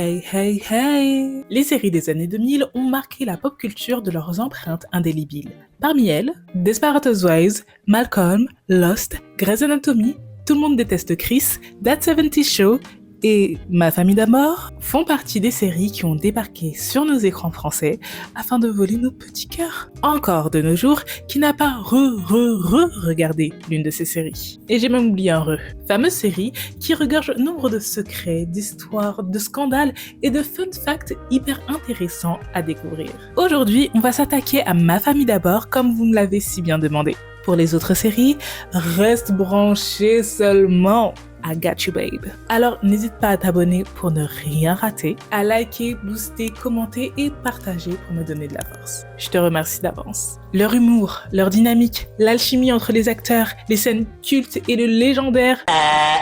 Hey, hey, hey! Les séries des années 2000 ont marqué la pop culture de leurs empreintes indélébiles. Parmi elles, Desperate Housewives, Malcolm, Lost, Grey's Anatomy, Tout le monde déteste Chris, That 70's Show et Ma famille d'abord font partie des séries qui ont débarqué sur nos écrans français afin de voler nos petits cœurs. Encore de nos jours, qui n'a pas regardé l'une de ces séries. Et j'ai même oublié un fameuse série qui regorge nombre de secrets, d'histoires, de scandales et de fun facts hyper intéressants à découvrir. Aujourd'hui, on va s'attaquer à Ma famille d'abord comme vous me l'avez si bien demandé. Pour les autres séries, reste branché seulement. I got you babe. Alors n'hésite pas à t'abonner pour ne rien rater, à liker, booster, commenter et partager pour me donner de la force. Je te remercie d'avance. Leur humour, leur dynamique, l'alchimie entre les acteurs, les scènes cultes et le légendaire...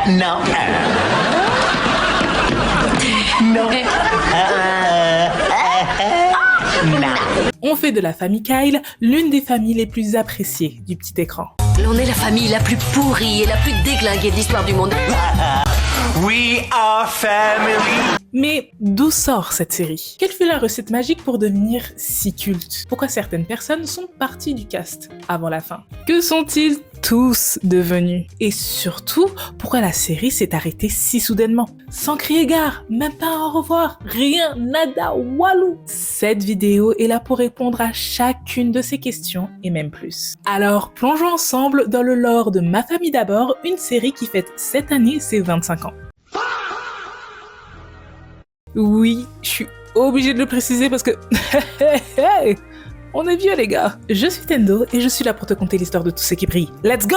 Non. Non. On fait de la famille Kyle l'une des familles les plus appréciées du petit écran. On est la famille la plus pourrie et la plus déglinguée de l'histoire du monde. We are family. Mais d'où sort cette série? Quelle fut la recette magique pour devenir si culte? Pourquoi certaines personnes sont parties du cast avant la fin? Que sont-ils tous devenus? Et surtout, pourquoi la série s'est arrêtée si soudainement? Sans crier gare, même pas un au revoir, rien, nada, walou. Cette vidéo est là pour répondre à chacune de ces questions et même plus. Alors, plongeons ensemble dans le lore de Ma famille d'abord, une série qui fête cette année ses 25 ans. Oui, je suis obligée de le préciser parce que... On est vieux les gars. Je suis Tendo et je suis là pour te conter l'histoire de tous ceux qui brillent. Let's go!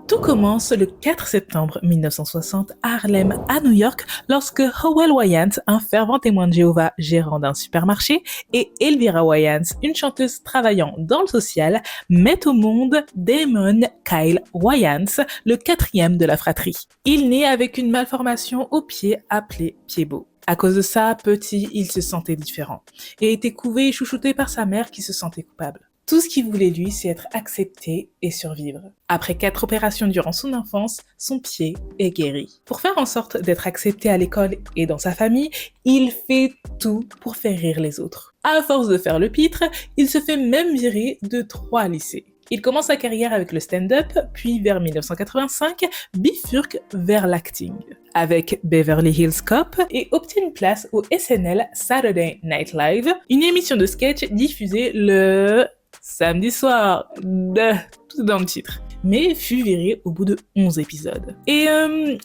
Tout commence le 4 septembre 1960 à Harlem, à New York, lorsque Howell Wyant, un fervent témoin de Jéhovah gérant d'un supermarché, et Elvira Wyant, une chanteuse travaillant dans le social, mettent au monde Damon Kyle Wyant, le quatrième de la fratrie. Il naît avec une malformation au pied appelée pied beau. À cause de ça, petit, il se sentait différent et était couvé et chouchouté par sa mère qui se sentait coupable. Tout ce qu'il voulait lui, c'est être accepté et survivre. Après 4 opérations durant son enfance, son pied est guéri. Pour faire en sorte d'être accepté à l'école et dans sa famille, il fait tout pour faire rire les autres. À force de faire le pitre, il se fait même virer de 3 lycées. Il commence sa carrière avec le stand-up, puis vers 1985, bifurque vers l'acting avec Beverly Hills Cop et obtient une place au SNL Saturday Night Live, une émission de sketch diffusée le samedi soir, tout dans le titre, mais fut viré au bout de 11 épisodes. Et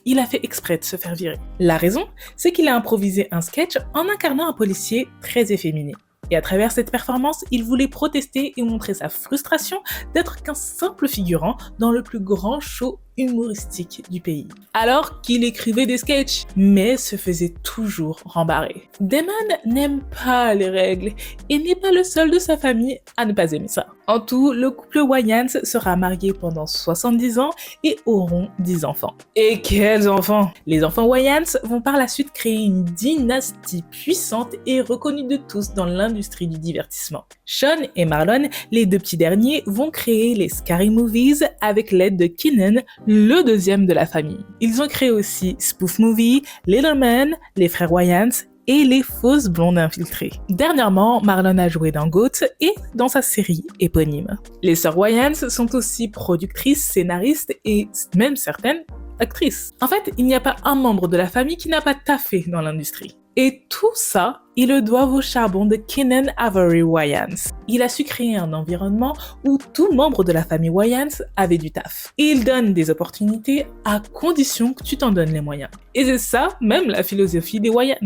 il a fait exprès de se faire virer. La raison, c'est qu'il a improvisé un sketch en incarnant un policier très efféminé. Et à travers cette performance, il voulait protester et montrer sa frustration d'être qu'un simple figurant dans le plus grand show humoristique du pays. Alors qu'il écrivait des sketchs, mais se faisait toujours rembarrer. Damon n'aime pas les règles et n'est pas le seul de sa famille à ne pas aimer ça. En tout, le couple Wyant sera marié pendant 70 ans et auront 10 enfants. Et quels enfants! Les enfants Wyant vont par la suite créer une dynastie puissante et reconnue de tous dans l'industrie du divertissement. Sean et Marlon, les 2 petits derniers, vont créer les Scary Movies avec l'aide de Kenan, le deuxième de la famille. Ils ont créé aussi Spoof Movie, Little Man, les frères Wyant et les fausses blondes infiltrées. Dernièrement, Marlon a joué dans GOAT et dans sa série éponyme. Les sœurs Wyant sont aussi productrices, scénaristes et même certaines actrices. En fait, il n'y a pas un membre de la famille qui n'a pas taffé dans l'industrie. Et tout ça, ils le doivent au charbon de Kenan Avery Wyant. Il a su créer un environnement où tout membre de la famille Wyant avait du taf. Et il donne des opportunités à condition que tu t'en donnes les moyens. Et c'est ça, même la philosophie des Wyants.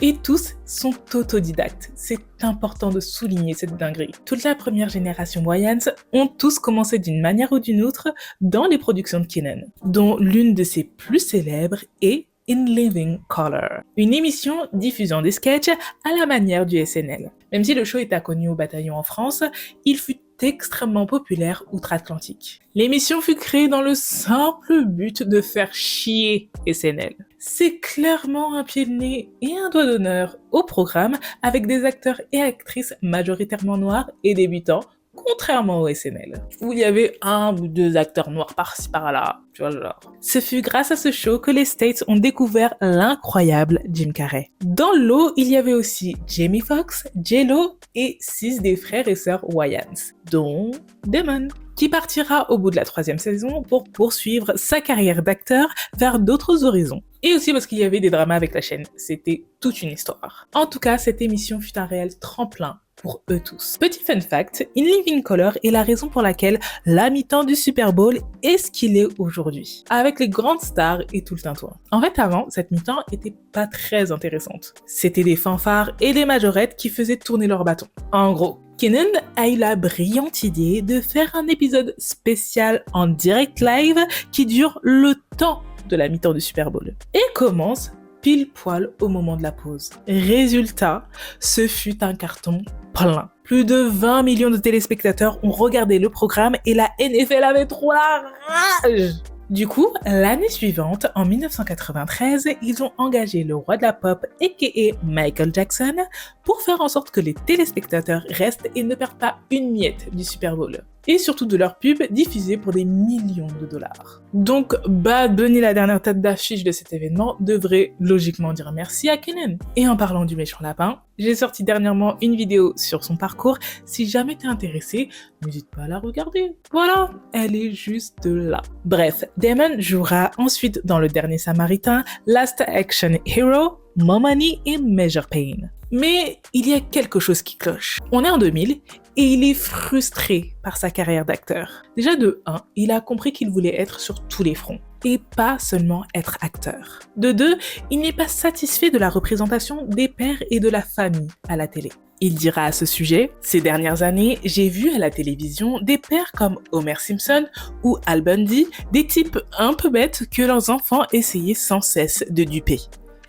Et tous sont autodidactes. C'est important de souligner cette dinguerie. Toute la première génération Wyant ont tous commencé d'une manière ou d'une autre dans les productions de Kenan, dont l'une de ses plus célèbres est In Living Color, une émission diffusant des sketchs à la manière du SNL. Même si le show est inconnu au bataillon en France, il fut extrêmement populaire outre-Atlantique. L'émission fut créée dans le simple but de faire chier SNL. C'est clairement un pied de nez et un doigt d'honneur au programme avec des acteurs et actrices majoritairement noirs et débutants contrairement au SNL, où il y avait un ou deux acteurs noirs par-ci par-là, tu vois, genre. Ce fut grâce à ce show que les States ont découvert l'incroyable Jim Carrey. Dans le lot, il y avait aussi Jamie Foxx, J-Lo et 6 des frères et sœurs Wayans, dont Damon, qui partira au bout de la 3e saison pour poursuivre sa carrière d'acteur vers d'autres horizons. Et aussi parce qu'il y avait des dramas avec la chaîne, c'était toute une histoire. En tout cas, cette émission fut un réel tremplin pour eux tous. Petit fun fact, In Living Color est la raison pour laquelle la mi-temps du Super Bowl est ce qu'il est aujourd'hui, avec les grandes stars et tout le tintouin. En fait, avant, cette mi-temps était pas très intéressante. C'était des fanfares et des majorettes qui faisaient tourner leur bâton. En gros, Kenan a eu la brillante idée de faire un épisode spécial en direct live qui dure le temps de la mi-temps du Super Bowl et commence pile poil au moment de la pause. Résultat, ce fut un carton plein. Plus de 20 millions de téléspectateurs ont regardé le programme et la NFL avait trop la rage. Du coup, l'année suivante, en 1993, ils ont engagé le roi de la pop, aka Michael Jackson, pour faire en sorte que les téléspectateurs restent et ne perdent pas une miette du Super Bowl. Et surtout de leurs pubs diffusées pour des millions de dollars. Donc, Bad Bunny, la dernière tête d'affiche de cet événement, devrait logiquement dire merci à Kenan. Et en parlant du méchant lapin, j'ai sorti dernièrement une vidéo sur son parcours. Si jamais t'es intéressé, n'hésite pas à la regarder. Voilà, elle est juste là. Bref, Damon jouera ensuite dans Le Dernier Samaritain, Last Action Hero, More Money et Major Pain. Mais il y a quelque chose qui cloche. On est en 2000 et il est frustré par sa carrière d'acteur. Déjà de 1, il a compris qu'il voulait être sur tous les fronts et pas seulement être acteur. De 2, il n'est pas satisfait de la représentation des pères et de la famille à la télé. Il dira à ce sujet, « Ces dernières années, j'ai vu à la télévision des pères comme Homer Simpson ou Al Bundy, des types un peu bêtes que leurs enfants essayaient sans cesse de duper.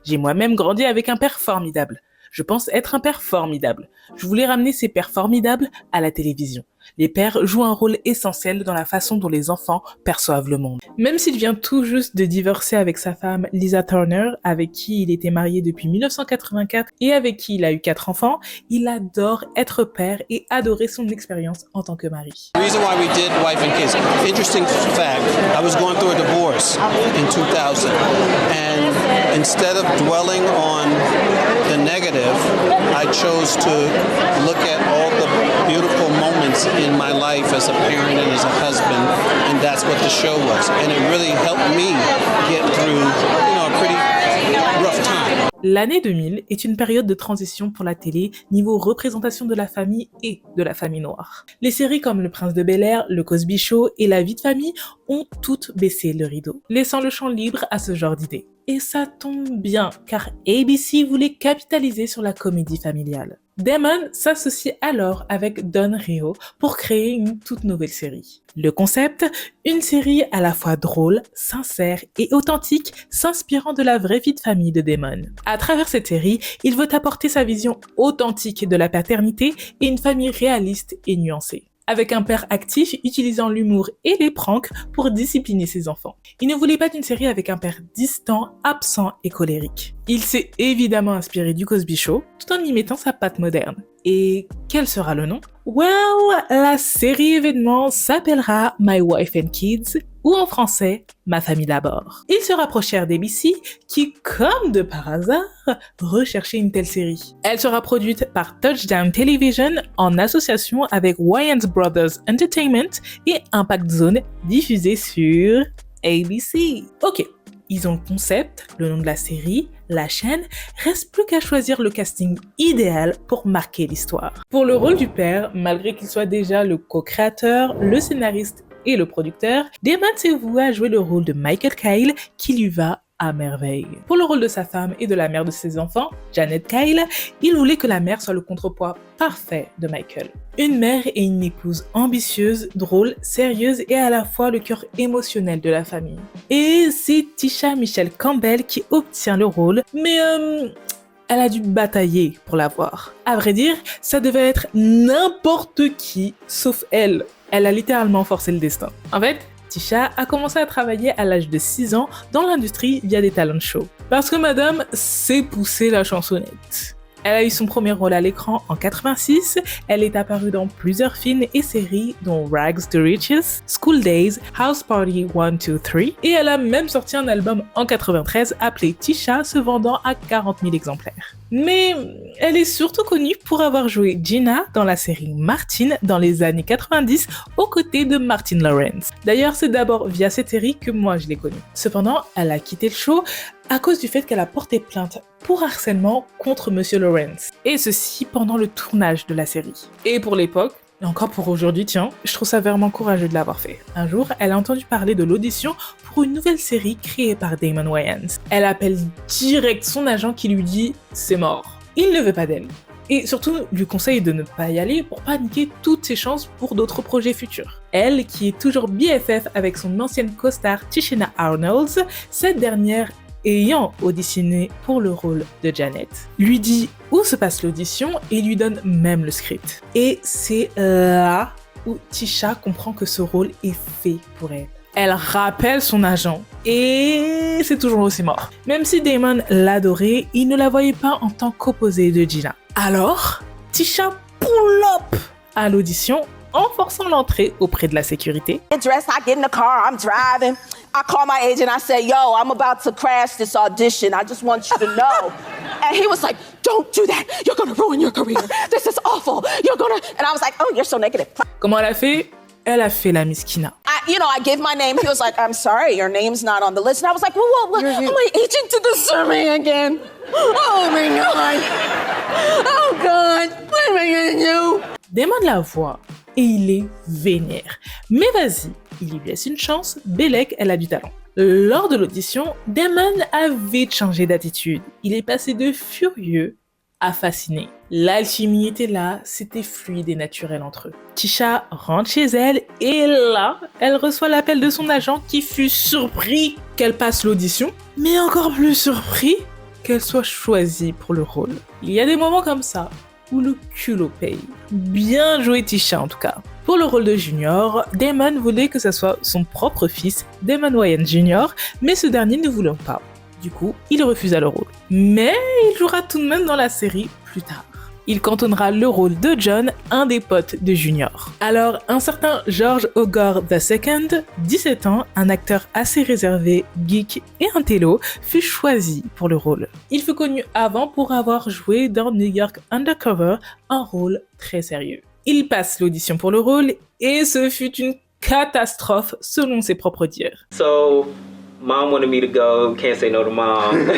J'ai moi-même grandi avec un père formidable. Je pense être un père formidable. Je voulais ramener ces pères formidables à la télévision. Les pères jouent un rôle essentiel dans la façon dont les enfants perçoivent le monde. » Même s'il vient tout juste de divorcer avec sa femme Lisa Turner, avec qui il était marié depuis 1984 et avec qui il a eu 4 enfants, il adore être père et adorer son expérience en tant que mari. The reason why we did Wife and Kids, interesting fact, I was going through a divorce in 2000, and instead of dwelling on the negative, I chose to look at all the beautiful moments in my life as a parent and as a husband, and that's what the show was. And it really helped me get through, a pretty rough time. L'année 2000 est une période de transition pour la télé niveau représentation de la famille et de la famille noire. Les séries comme Le Prince de Bel-Air, Le Cosby Show et La Vie de famille ont toutes baissé le rideau, laissant le champ libre à ce genre d'idées. Et ça tombe bien, car ABC voulait capitaliser sur la comédie familiale. Damon s'associe alors avec Don Rio pour créer une toute nouvelle série. Le concept, une série à la fois drôle, sincère et authentique, s'inspirant de la vraie vie de famille de Damon. À travers cette série, il veut apporter sa vision authentique de la paternité et une famille réaliste et nuancée, avec un père actif utilisant l'humour et les pranks pour discipliner ses enfants. Il ne voulait pas d'une série avec un père distant, absent et colérique. Il s'est évidemment inspiré du Cosby Show, tout en y mettant sa patte moderne. Et quel sera le nom? Well, la série événement s'appellera My Wife and Kids, ou en français, Ma famille d'abord. Ils se rapprochèrent d'ABC, qui, comme de par hasard, recherchait une telle série. Elle sera produite par Touchdown Television en association avec Wayans Brothers Entertainment et Impact Zone, diffusée sur ABC. Ok, ils ont le concept, le nom de la série, la chaîne, reste plus qu'à choisir le casting idéal pour marquer l'histoire. Pour le rôle du père, malgré qu'il soit déjà le co-créateur, le scénariste et le producteur, Damon s'est voué à jouer le rôle de Michael Kyle qui lui va à merveille. Pour le rôle de sa femme et de la mère de ses enfants, Janet Kyle, il voulait que la mère soit le contrepoids parfait de Michael. Une mère et une épouse ambitieuse, drôle, sérieuse et à la fois le cœur émotionnel de la famille. Et c'est Tisha Michelle Campbell qui obtient le rôle, mais elle a dû batailler pour l'avoir. À vrai dire, ça devait être n'importe qui, sauf elle. Elle a littéralement forcé le destin. En fait, Tisha a commencé à travailler à l'âge de 6 ans dans l'industrie via des talent shows. Parce que madame sait pousser la chansonnette. Elle a eu son premier rôle à l'écran en 86, elle est apparue dans plusieurs films et séries dont Rags to Riches, School Days, House Party 1, 2, 3 et elle a même sorti un album en 93 appelé Tisha se vendant à 40 000 exemplaires. Mais elle est surtout connue pour avoir joué Gina dans la série Martin dans les années 90 aux côtés de Martin Lawrence. D'ailleurs, c'est d'abord via cette série que moi je l'ai connue. Cependant, elle a quitté le show à cause du fait qu'elle a porté plainte pour harcèlement contre Monsieur Lawrence. Et ceci pendant le tournage de la série. Et pour l'époque, et encore pour aujourd'hui, tiens, je trouve ça vraiment courageux de l'avoir fait. Un jour, elle a entendu parler de l'audition pour une nouvelle série créée par Damon Wayans. Elle appelle direct son agent qui lui dit « c'est mort ». Il ne veut pas d'elle. Et surtout, lui conseille de ne pas y aller pour pas niquer toutes ses chances pour d'autres projets futurs. Elle, qui est toujours BFF avec son ancienne co-star Tichina Arnold, cette dernière ayant auditionné pour le rôle de Janet, lui dit où se passe l'audition et lui donne même le script. Et c'est là où Tisha comprend que ce rôle est fait pour elle. Elle rappelle son agent et c'est toujours aussi mort. Même si Damon l'adorait, il ne la voyait pas en tant qu'opposée de Gina. Alors, Tisha pull up à l'audition en forçant l'entrée auprès de la sécurité. Dressed, I get in the car, I'm driving. I call my agent, I say, yo, I'm about to crash this audition. I just want you to know. And he was like, don't do that. You're gonna ruin your career. This is awful. You're gonna... And I was like, oh, you're so negative. Comment elle a fait? Elle a fait la miskina. I gave my name. He was like, I'm sorry, your name's not on the list. And I was like, well, my agent did the survey again. Oh my God. Oh God. What am I gonna do? Damon la voit et il est vénère. Mais vas-y, il lui laisse une chance, Bellec, elle a du talent. Lors de l'audition, Damon a vite changé d'attitude. Il est passé de furieux à fasciné. L'alchimie était là, c'était fluide et naturel entre eux. Tisha rentre chez elle et là, elle reçoit l'appel de son agent qui fut surpris qu'elle passe l'audition, mais encore plus surpris qu'elle soit choisie pour le rôle. Il y a des moments comme ça où le culot paye. Bien joué Tisha en tout cas. Pour le rôle de Junior, Damon voulait que ce soit son propre fils, Damon Wayans Jr., mais ce dernier ne voulant pas. Du coup, il refusa le rôle. Mais il jouera tout de même dans la série plus tard. Il cantonnera le rôle de John, un des potes de Junior. Alors, un certain George Ogor II, 17 ans, un acteur assez réservé, geek et intello, fut choisi pour le rôle. Il fut connu avant pour avoir joué dans New York Undercover, un rôle très sérieux. Il passe l'audition pour le rôle et ce fut une catastrophe selon ses propres dires. So, Mom wanted me to go, can't say no to Mom.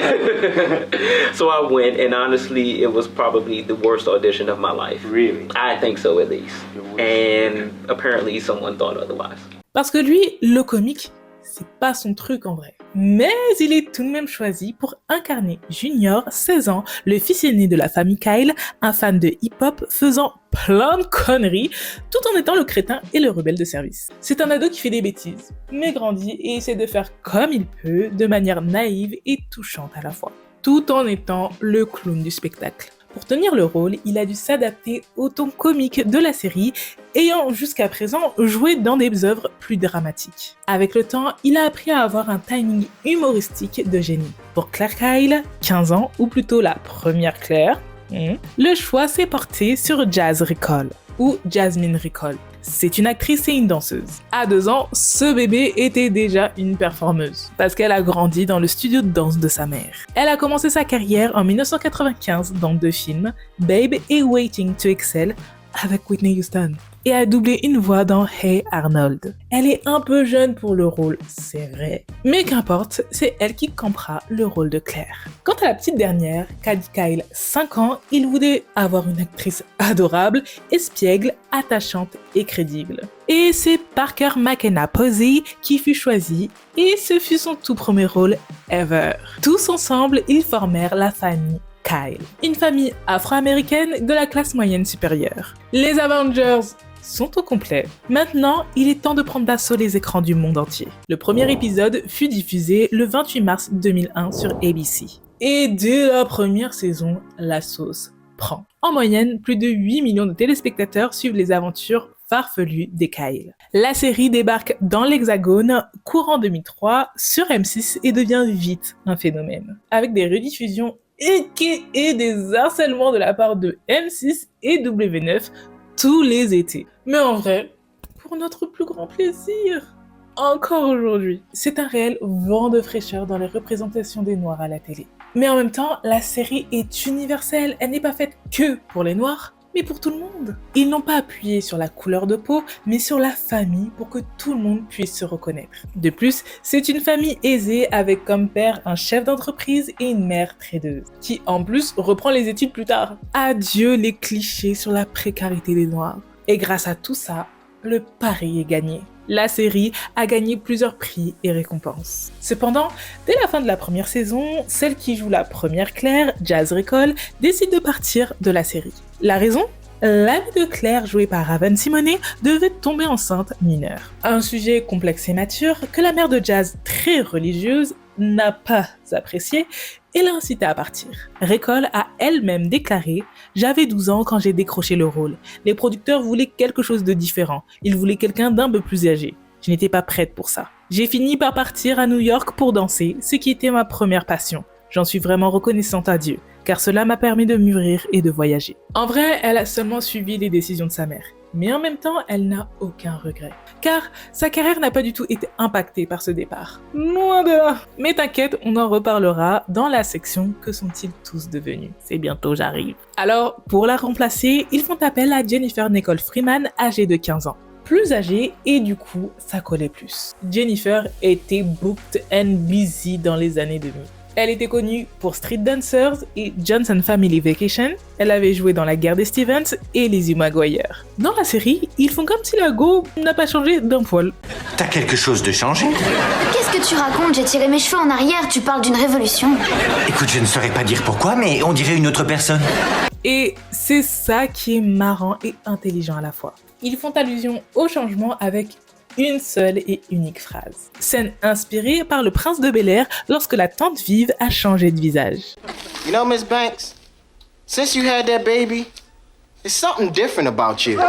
So I went, and honestly, it was probably the worst audition of my life. Really? I think so, at least. And apparently someone thought otherwise. Parce que lui, le comique, c'est pas son truc en vrai. Mais il est tout de même choisi pour incarner Junior, 16 ans, le fils aîné de la famille Kyle, un fan de hip-hop faisant plein de conneries, tout en étant le crétin et le rebelle de service. C'est un ado qui fait des bêtises, mais grandit et essaie de faire comme il peut, de manière naïve et touchante à la fois, tout en étant le clown du spectacle. Pour tenir le rôle, il a dû s'adapter au ton comique de la série, ayant jusqu'à présent joué dans des œuvres plus dramatiques. Avec le temps, il a appris à avoir un timing humoristique de génie. Pour Claire Kyle, 15 ans, ou plutôt la première Claire, le choix s'est porté sur Jazz Riccol, ou Jasmine Riccol. C'est une actrice et une danseuse. À 2 ans, ce bébé était déjà une performeuse, parce qu'elle a grandi dans le studio de danse de sa mère. Elle a commencé sa carrière en 1995 dans 2 films, Babe et Waiting to Excel, avec Whitney Houston, et a doublé une voix dans Hey Arnold. Elle est un peu jeune pour le rôle, c'est vrai, mais qu'importe, c'est elle qui campera le rôle de Claire. Quant à la petite dernière, Cady Kyle, 5 ans, il voulait avoir une actrice adorable, espiègle, attachante et crédible. Et c'est Parker McKenna Posey qui fut choisi, et ce fut son tout premier rôle ever. Tous ensemble, ils formèrent la famille Kyle, une famille afro-américaine de la classe moyenne supérieure. Les Avengers sont au complet. Maintenant, il est temps de prendre d'assaut les écrans du monde entier. Le premier épisode fut diffusé le 28 mars 2001 sur ABC. Et dès la première saison, la sauce prend. En moyenne, plus de 8 millions de téléspectateurs suivent les aventures farfelues des Kyle. La série débarque dans l'Hexagone courant 2003 sur M6 et devient vite un phénomène, avec des rediffusions et des harcèlements de la part de M6 et W9 tous les étés. Mais en vrai, pour notre plus grand plaisir, encore aujourd'hui. C'est un réel vent de fraîcheur dans les représentations des Noirs à la télé. Mais en même temps, la série est universelle, elle n'est pas faite que pour les Noirs, mais pour tout le monde. Ils n'ont pas appuyé sur la couleur de peau, mais sur la famille pour que tout le monde puisse se reconnaître. De plus, c'est une famille aisée avec comme père un chef d'entreprise et une mère tradeuse, qui en plus reprend les études plus tard. Adieu les clichés sur la précarité des Noirs. Et grâce à tout ça, le pari est gagné. La série a gagné plusieurs prix et récompenses. Cependant, dès la fin de la première saison, celle qui joue la première Claire, Jazz Recall, décide de partir de la série. La raison ? L'amie de Claire, jouée par Raven Simonet, devait tomber enceinte mineure. Un sujet complexe et mature que la mère de Jazz, très religieuse, n'a pas apprécié et l'a incité à partir. Recall a elle-même déclaré « J'avais 12 ans quand j'ai décroché le rôle. Les producteurs voulaient quelque chose de différent. Ils voulaient quelqu'un d'un peu plus âgé. Je n'étais pas prête pour ça. J'ai fini par partir à New York pour danser, ce qui était ma première passion. J'en suis vraiment reconnaissante à Dieu, car cela m'a permis de mûrir et de voyager. » En vrai, elle a seulement suivi les décisions de sa mère. Mais en même temps, elle n'a aucun regret. Car sa carrière n'a pas du tout été impactée par ce départ. Loin de là. Mais t'inquiète, on en reparlera dans la section « Que sont-ils tous devenus ?» C'est bientôt, j'arrive. Alors, pour la remplacer, ils font appel à Jennifer Nicole Freeman, âgée de 15 ans. Plus âgée et du coup, ça collait plus. Jennifer était booked and busy dans les années 2000. Elle était connue pour Street Dancers et Johnson Family Vacation. Elle avait joué dans La Guerre des Stevens et Lizzie McGuire. Dans la série, ils font comme si la go n'a pas changé d'un poil. T'as quelque chose de changé? Qu'est-ce que tu racontes? J'ai tiré mes cheveux en arrière, tu parles d'une révolution. Écoute, je ne saurais pas dire pourquoi, mais on dirait une autre personne. Et c'est ça qui est marrant et intelligent à la fois. Ils font allusion au changement avec une seule et unique phrase. Scène inspirée par le prince de Bel-Air lorsque la tante Vive a changé de visage. You know, Miss Banks, since you had that baby, there's something different about you.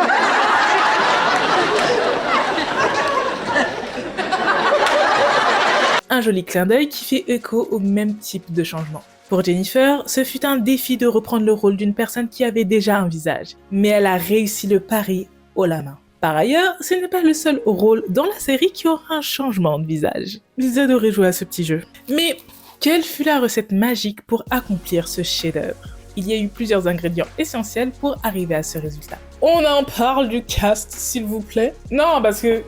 Un joli clin d'œil qui fait écho au même type de changement. Pour Jennifer, ce fut un défi de reprendre le rôle d'une personne qui avait déjà un visage, mais elle a réussi le pari haut la main. Par ailleurs, ce n'est pas le seul rôle dans la série qui aura un changement de visage. J'ai adoré jouer à ce petit jeu. Mais quelle fut la recette magique pour accomplir ce chef-d'œuvre ? Il y a eu plusieurs ingrédients essentiels pour arriver à ce résultat. On en parle du cast, s'il vous plaît ? Non, parce que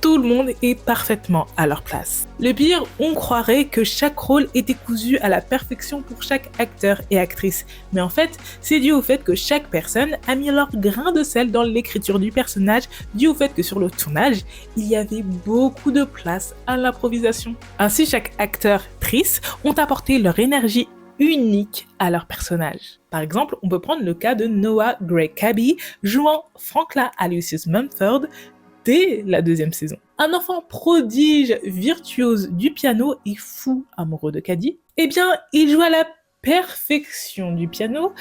tout le monde est parfaitement à leur place. Le pire, on croirait que chaque rôle était cousu à la perfection pour chaque acteur et actrice. Mais en fait, c'est dû au fait que chaque personne a mis leur grain de sel dans l'écriture du personnage, dû au fait que sur le tournage, il y avait beaucoup de place à l'improvisation. Ainsi, chaque acteur-actrice ont apporté leur énergie unique à leur personnage. Par exemple, on peut prendre le cas de Noah Gray Cabby, jouant Franklin Aloysius Mumford, dès la deuxième saison. Un enfant prodige, virtuose du piano et fou amoureux de Caddy, eh bien, il joue à la perfection du piano,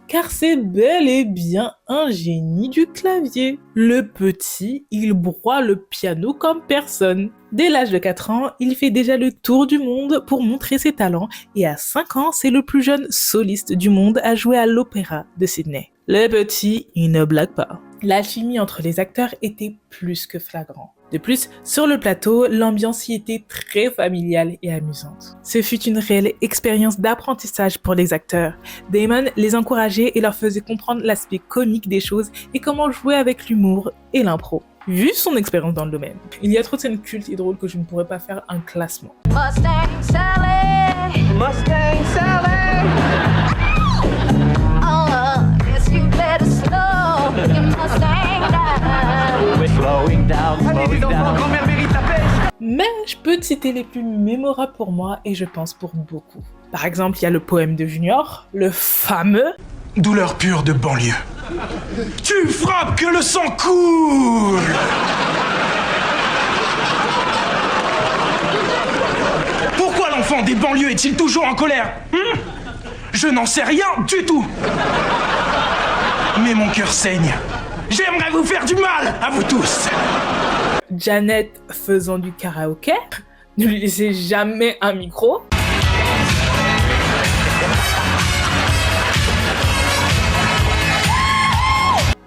car c'est bel et bien un génie du clavier. Le petit, il broie le piano comme personne. Dès l'âge de 4 ans, il fait déjà le tour du monde pour montrer ses talents, et à 5 ans, c'est le plus jeune soliste du monde à jouer à l'Opéra de Sydney. Le petit, il ne blague pas. L'alchimie entre les acteurs était plus que flagrant. De plus, sur le plateau, l'ambiance y était très familiale et amusante. Ce fut une réelle expérience d'apprentissage pour les acteurs. Damon les encourageait et leur faisait comprendre l'aspect comique des choses et comment jouer avec l'humour et l'impro. Vu son expérience dans le domaine, il y a trop de scènes cultes et drôles que je ne pourrais pas faire un classement. Mustang Sally, Mustang Sally. you better slow your Mustang down. Slowing down, slowing down. Mais je peux te citer les plus mémorables pour moi et je pense pour beaucoup. Par exemple, il y a le poème de Junior, le fameux Douleur pure de banlieue. Tu frappes que le sang coule. Pourquoi l'enfant des banlieues est-il toujours en colère? Je n'en sais rien du tout. Mais mon cœur saigne. J'aimerais vous faire du mal à vous tous. Janet faisant du karaoké, ne lui laissez jamais un micro.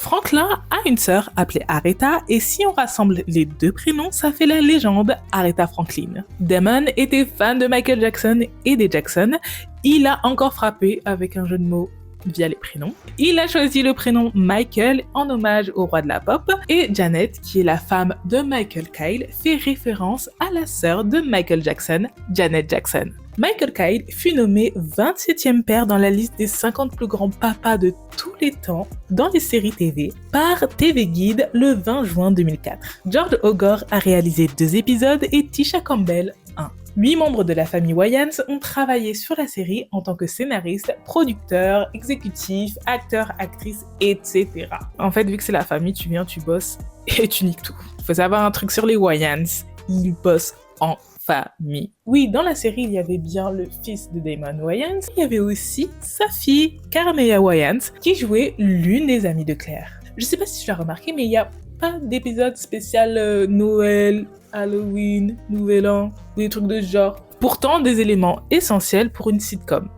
Franklin a une sœur appelée Aretha et si on rassemble les deux prénoms, ça fait la légende Aretha Franklin. Damon était fan de Michael Jackson et des Jackson. Il a encore frappé avec un jeu de mots via les prénoms. Il a choisi le prénom Michael en hommage au roi de la pop et Janet, qui est la femme de Michael Kyle, fait référence à la sœur de Michael Jackson, Janet Jackson. Michael Kyle fut nommé 27e père dans la liste des 50 plus grands papas de tous les temps dans les séries TV par TV Guide le 20 juin 2004. George Ogor a réalisé 2 épisodes et Tisha Campbell 1. 8 membres de la famille Wayans ont travaillé sur la série en tant que scénaristes, producteurs, exécutifs, acteurs, actrices, etc. En fait, vu que c'est la famille, tu viens, tu bosses et tu niques tout. Faut savoir un truc sur les Wayans, ils bossent en famille. Oui, dans la série, il y avait bien le fils de Damon Wayans, il y avait aussi sa fille, Carmela Wayans, qui jouait l'une des amies de Claire. Je sais pas si tu l'as remarqué, mais il n'y a pas d'épisode spécial Noël, Halloween, Nouvel An, des trucs de ce genre. Pourtant, des éléments essentiels pour une sitcom,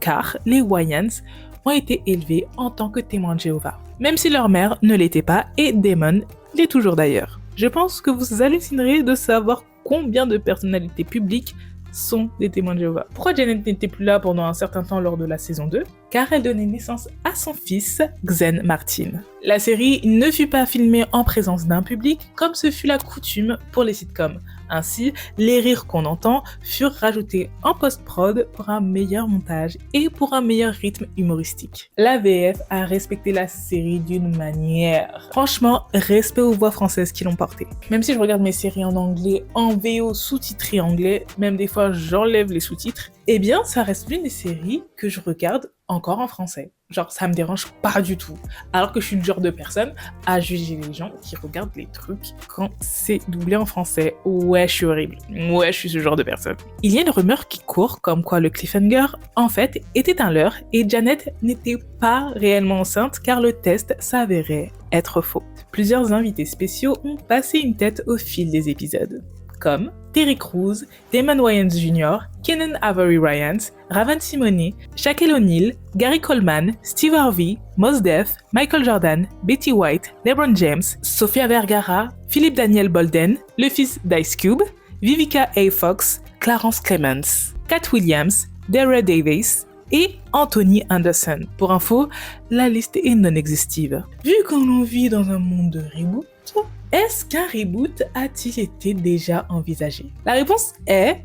car les Wayans ont été élevés en tant que témoins de Jéhovah, même si leur mère ne l'était pas et Damon l'est toujours d'ailleurs. Je pense que vous hallucinerez de savoir combien de personnalités publiques sont des témoins de Jéhovah. Pourquoi Janet n'était plus là pendant un certain temps lors de la saison 2 ? Car elle donnait naissance à son fils, Xen Martin. La série ne fut pas filmée en présence d'un public, comme ce fut la coutume pour les sitcoms. Ainsi, les rires qu'on entend furent rajoutés en post-prod pour un meilleur montage et pour un meilleur rythme humoristique. La VF a respecté la série d'une manière. Franchement, respect aux voix françaises qui l'ont portée. Même si je regarde mes séries en anglais, en VO sous-titré anglais, même des fois j'enlève les sous-titres, eh bien ça reste l'une des séries que je regarde encore en français. Genre ça me dérange pas du tout. Alors que je suis le genre de personne à juger les gens qui regardent les trucs quand c'est doublé en français. Ouais, je suis horrible. Ouais, je suis ce genre de personne. Il y a une rumeur qui court comme quoi le cliffhanger, en fait, était un leurre et Janet n'était pas réellement enceinte car le test s'avérait être faux. Plusieurs invités spéciaux ont passé une tête au fil des épisodes, comme Terry Crews, Damon Wayans Jr., Kenan Avery Ryans, Raven Simone, Shaquille O'Neal, Gary Coleman, Steve Harvey, Mos Def, Michael Jordan, Betty White, LeBron James, Sofia Vergara, Philip Daniel Bolden, le fils d'Ice Cube, Vivica A. Fox, Clarence Clemens, Cat Williams, Dara Davis et Anthony Anderson. Pour info, la liste est non exhaustive. Vu qu'on vit dans un monde de reboot, est-ce qu'un reboot a-t-il été déjà envisagé ? La réponse est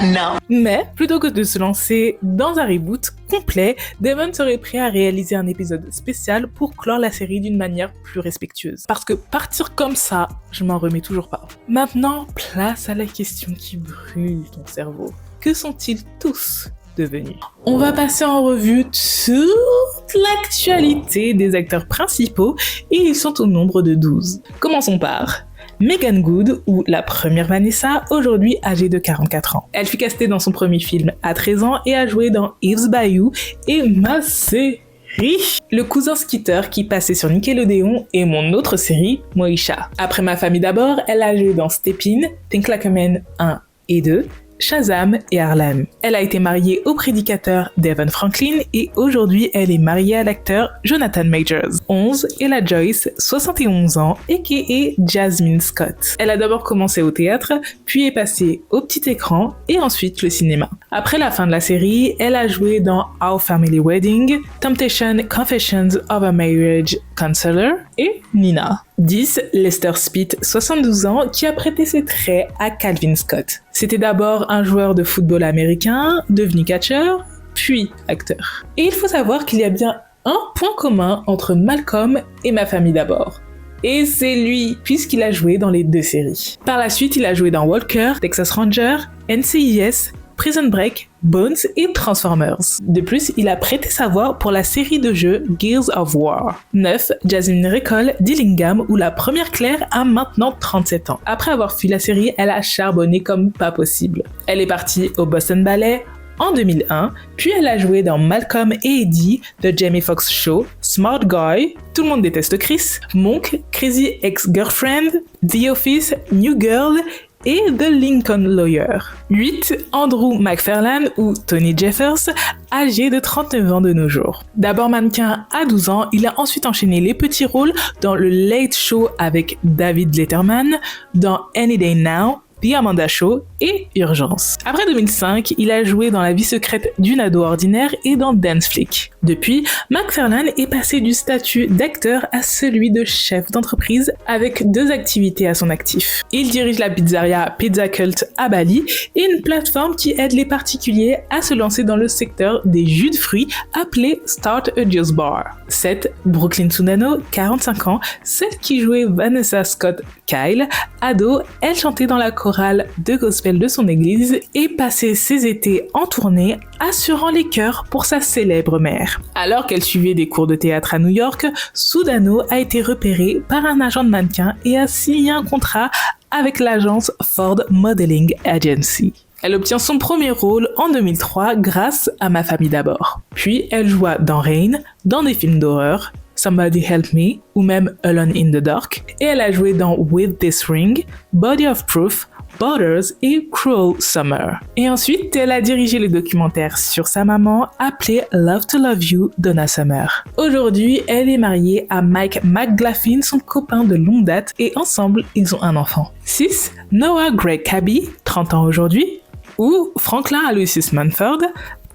non. Mais plutôt que de se lancer dans un reboot complet, Damon serait prêt à réaliser un épisode spécial pour clore la série d'une manière plus respectueuse. Parce que partir comme ça, je m'en remets toujours pas. Maintenant, place à la question qui brûle ton cerveau. Que sont-ils tous devenus ? On va passer en revue toute l'actualité des acteurs principaux et ils sont au nombre de 12. Commençons par Meagan Good, ou la première Vanessa, aujourd'hui âgée de 44 ans. Elle fut castée dans son premier film à 13 ans et a joué dans Eve's Bayou et ma série, Le cousin Skeeter, qui passait sur Nickelodeon, et mon autre série, Moesha. Après Ma famille d'abord, elle a joué dans Step In, Think Like a Man 1 et 2, Shazam et Harlem. Elle a été mariée au prédicateur Devon Franklin et aujourd'hui elle est mariée à l'acteur Jonathan Majors, 11, et la Joyce, 71 ans, a.k.a. Jasmine Scott. Elle a d'abord commencé au théâtre, puis est passée au petit écran et ensuite le cinéma. Après la fin de la série, elle a joué dans Our Family Wedding, Temptation Confessions of a Marriage Counselor et Nina. 10. Lester Spitt, 72 ans, qui a prêté ses traits à Calvin Scott. C'était d'abord un joueur de football américain, devenu catcheur, puis acteur. Et il faut savoir qu'il y a bien un point commun entre Malcolm et Ma famille d'abord. Et c'est lui, puisqu'il a joué dans les 2 séries. Par la suite, il a joué dans Walker, Texas Ranger, NCIS, Prison Break, Bones et Transformers. De plus, il a prêté sa voix pour la série de jeux Gears of War. 9. Jasmine Recall Dillingham, où la première Claire a maintenant 37 ans. Après avoir fui la série, elle a charbonné comme pas possible. Elle est partie au Boston Ballet en 2001, puis elle a joué dans Malcolm et Eddie, The Jamie Foxx Show, Smart Guy, Tout le monde déteste Chris, Monk, Crazy Ex-Girlfriend, The Office, New Girl et The Lincoln Lawyer. 8. Andrew McFarlane ou Tony Jeffers, âgé de 39 ans de nos jours. D'abord mannequin à 12 ans, il a ensuite enchaîné les petits rôles dans le Late Show avec David Letterman, dans Any Day Now, The Amanda Show et Urgence. Après 2005, il a joué dans La vie secrète d'une ado ordinaire et dans Dance Flick. Depuis, McFarlane est passé du statut d'acteur à celui de chef d'entreprise avec 2 activités à son actif. Il dirige la pizzeria Pizza Cult à Bali et une plateforme qui aide les particuliers à se lancer dans le secteur des jus de fruits appelé Start a Juice Bar. 7. Brooklyn Sundano, 45 ans, celle qui jouait Vanessa Scott Kyle. Ado, elle chantait dans la chorale de gospel de son église et passait ses étés en tournée, assurant les chœurs pour sa célèbre mère. Alors qu'elle suivait des cours de théâtre à New York, Sundano a été repérée par un agent de mannequin et a signé un contrat avec l'agence Ford Modeling Agency. Elle obtient son premier rôle en 2003 grâce à Ma famille d'abord. Puis elle joua dans Rain, dans des films d'horreur, Somebody Help Me ou même Alone in the Dark, et elle a joué dans With This Ring, Body of Proof, Borders et Cruel Summer. Et ensuite, elle a dirigé le documentaire sur sa maman appelé Love to Love You, Donna Summer. Aujourd'hui, elle est mariée à Mike McGlaughlin, son copain de longue date, et ensemble, ils ont un enfant. 6. Noah Greg Cabby, 30 ans aujourd'hui, ou Franklin Aloysius Munford,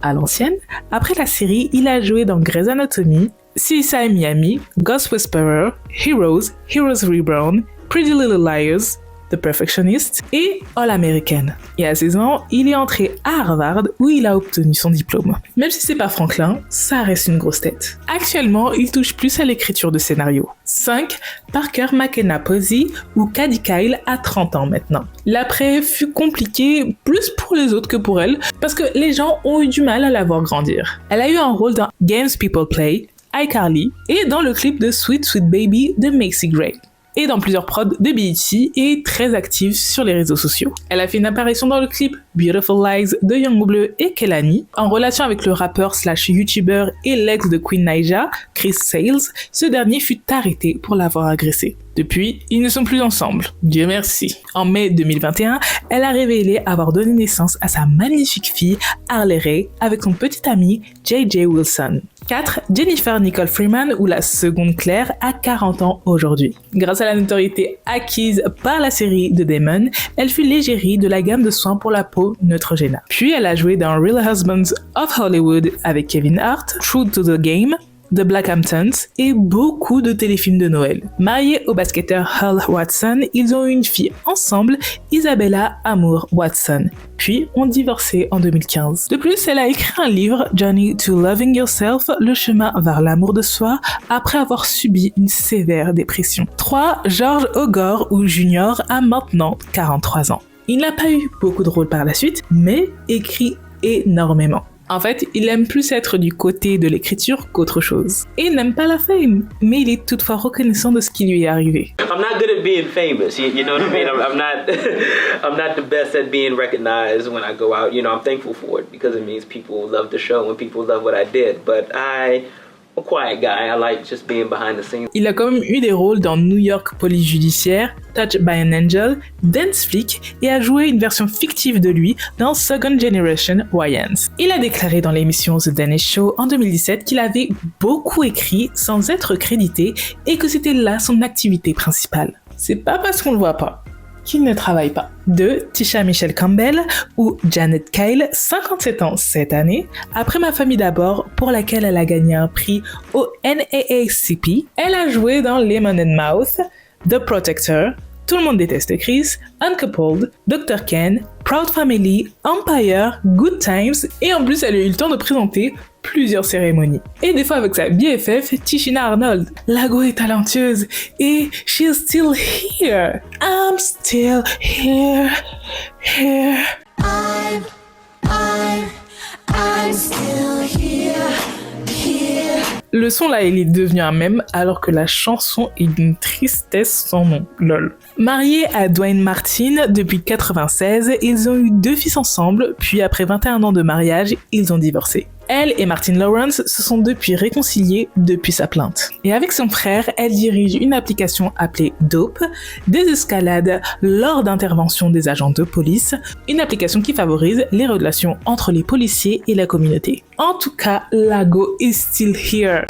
à l'ancienne. Après la série, il a joué dans Grey's Anatomy, CSI Miami, Ghost Whisperer, Heroes, Heroes Reborn, Pretty Little Liars, The Perfectionist et All American. Et à 16 ans, il est entré à Harvard où il a obtenu son diplôme. Même si c'est pas Franklin, ça reste une grosse tête. Actuellement, il touche plus à l'écriture de scénarios. 5. Parker McKenna Posey ou Cady Kyle à 30 ans maintenant. L'après fut compliqué plus pour les autres que pour elle parce que les gens ont eu du mal à la voir grandir. Elle a eu un rôle dans Games People Play, iCarly et dans le clip de Sweet Sweet Baby de Macy Gray. Et dans plusieurs prods de BET et très active sur les réseaux sociaux. Elle a fait une apparition dans le clip Beautiful Lies de Young Bleu et Kehlani, en relation avec le rappeur / YouTuber et l'ex de Queen Naija, Chris Sales. Ce dernier fut arrêté pour l'avoir agressé. Depuis, ils ne sont plus ensemble. Dieu merci. En mai 2021, elle a révélé avoir donné naissance à sa magnifique fille Harley Rae avec son petit ami J.J. Wilson. 4. Jennifer Nicole Freeman ou la seconde Claire a 40 ans aujourd'hui. Grâce à la notoriété acquise par la série The Demon, elle fut l'égérie de la gamme de soins pour la peau Neutrogena. Puis elle a joué dans Real Husbands of Hollywood avec Kevin Hart, True to the Game, The Blackhamptons et beaucoup de téléfilms de Noël. Mariée au basketteur Hal Watson, ils ont eu une fille ensemble, Isabella Amour Watson, puis ont divorcé en 2015. De plus, elle a écrit un livre, Journey to Loving Yourself, le chemin vers l'amour de soi, après avoir subi une sévère dépression. 3. George Ogor ou Junior a maintenant 43 ans. Il n'a pas eu beaucoup de rôles par la suite, mais écrit énormément. En fait, il aime plus être du côté de l'écriture qu'autre chose. Et il n'aime pas la fame, mais il est toutefois reconnaissant de ce qui lui est arrivé. I'm not good at being famous, you know what I mean? I'm not the best at being recognized when I go out. You know, I'm thankful for it because it means people love the show and people love what I did. But I'm a quiet guy. I like just being behind the scenes. Il a quand même eu des rôles dans New York Police Judiciaire, Touched by an Angel, Dance Flick et a joué une version fictive de lui dans Second Generation Wayans. Il a déclaré dans l'émission The Dennis Show en 2017 qu'il avait beaucoup écrit sans être crédité et que c'était là son activité principale. C'est pas parce qu'on le voit pas qu'il ne travaille pas. 2. Tisha Michelle Campbell ou Janet Kyle, 57 ans cette année, après Ma famille d'abord, pour laquelle elle a gagné un prix au NAACP. Elle a joué dans Lemon and Mouth, The Protector, Tout le monde déteste Chris, Uncoupled, Dr. Ken, Proud Family, Empire, Good Times, et en plus elle a eu le temps de présenter plusieurs cérémonies. Et des fois avec sa BFF, Tichina Arnold. La go est talentueuse et she's still here. I'm still here. I'm still here. Le son là, il est devenu un mème alors que la chanson est d'une tristesse sans nom. Lol. Mariés à Dwayne Martin depuis 1996, ils ont eu 2 fils ensemble, puis après 21 ans de mariage, ils ont divorcé. Elle et Martin Lawrence se sont depuis réconciliés depuis sa plainte. Et avec son frère, elle dirige une application appelée Dope, des escalades lors d'interventions des agents de police, une application qui favorise les relations entre les policiers et la communauté. En tout cas, Lago is still here.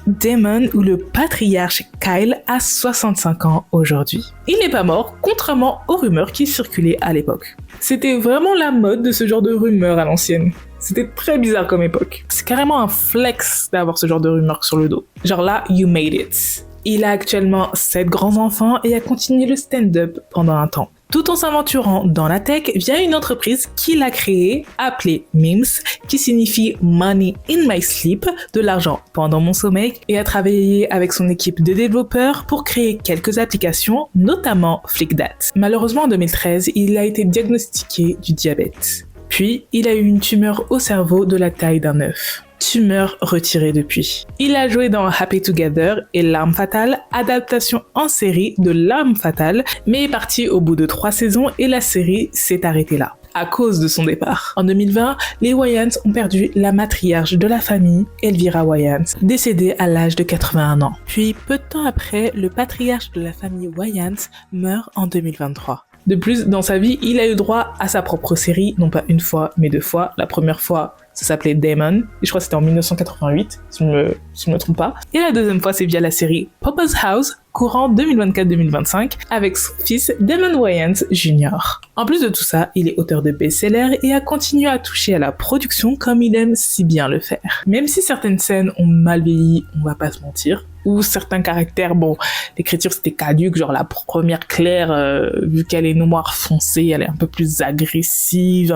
Damon ou le patriarche Kyle a 65 ans aujourd'hui. Il n'est pas mort, contrairement aux rumeurs qui circulaient à l'époque. C'était vraiment la mode de ce genre de rumeurs à l'ancienne. C'était très bizarre comme époque. C'est carrément un flex d'avoir ce genre de rumeurs sur le dos. Genre là, you made it. Il a actuellement 7 grands-enfants et a continué le stand-up pendant un temps, tout en s'aventurant dans la tech via une entreprise qu'il a créée appelée Mims, qui signifie Money in my sleep, de l'argent pendant mon sommeil, et a travaillé avec son équipe de développeurs pour créer quelques applications, notamment Flickdat. Malheureusement, en 2013, il a été diagnostiqué du diabète. Puis, il a eu une tumeur au cerveau de la taille d'un œuf. Tumeur retirée depuis. Il a joué dans Happy Together et L'Arme Fatale, adaptation en série de L'Arme Fatale, mais est parti au bout de 3 saisons et la série s'est arrêtée là, à cause de son départ. En 2020, les Wayans ont perdu la matriarche de la famille, Elvira Wayans, décédée à l'âge de 81 ans. Puis, peu de temps après, le patriarche de la famille Wayans meurt en 2023. De plus, dans sa vie, il a eu droit à sa propre série, non pas une fois, mais 2 fois. La première fois, ça s'appelait Damon, et je crois que c'était en 1988, si je me trompe pas. Et la deuxième fois, c'est via la série Papa's House, courant 2024-2025, avec son fils Damon Wayans Jr. En plus de tout ça, il est auteur de best-sellers et a continué à toucher à la production comme il aime si bien le faire. Même si certaines scènes ont mal vieilli, on va pas se mentir, ou certains caractères, bon, l'écriture c'était caduque, genre la première Claire, vu qu'elle est noire foncée, elle est un peu plus agressive,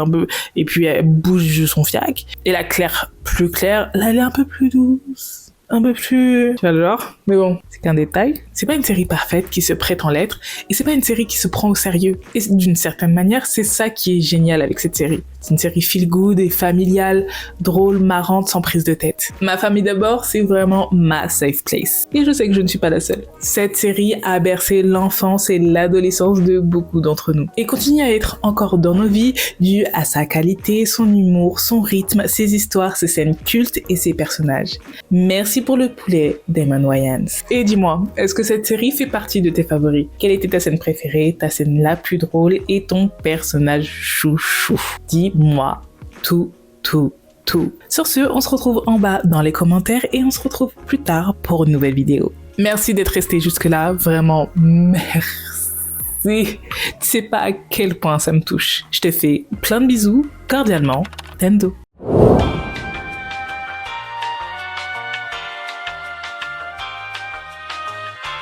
et puis elle bouge son fiac. Et la Claire plus claire, là elle est un peu plus douce, un peu plus... Tu vois le genre? Mais bon, c'est qu'un détail. C'est pas une série parfaite qui se prétend l'être, et c'est pas une série qui se prend au sérieux. Et d'une certaine manière, c'est ça qui est génial avec cette série. C'est une série feel good et familiale, drôle, marrante, sans prise de tête. Ma famille d'abord, c'est vraiment ma safe place. Et je sais que je ne suis pas la seule. Cette série a bercé l'enfance et l'adolescence de beaucoup d'entre nous. Et continue à être encore dans nos vies, dû à sa qualité, son humour, son rythme, ses histoires, ses scènes cultes et ses personnages. Merci pour le poulet, Damon Wayans. Et dis-moi, est-ce que cette série fait partie de tes favoris? Quelle était ta scène préférée, ta scène la plus drôle et ton personnage chouchou? Dis-moi tout. Sur ce, on se retrouve en bas dans les commentaires et on se retrouve plus tard pour une nouvelle vidéo. Merci d'être resté jusque-là, vraiment merci. Tu sais pas à quel point ça me touche. Je te fais plein de bisous, cordialement, Tendo.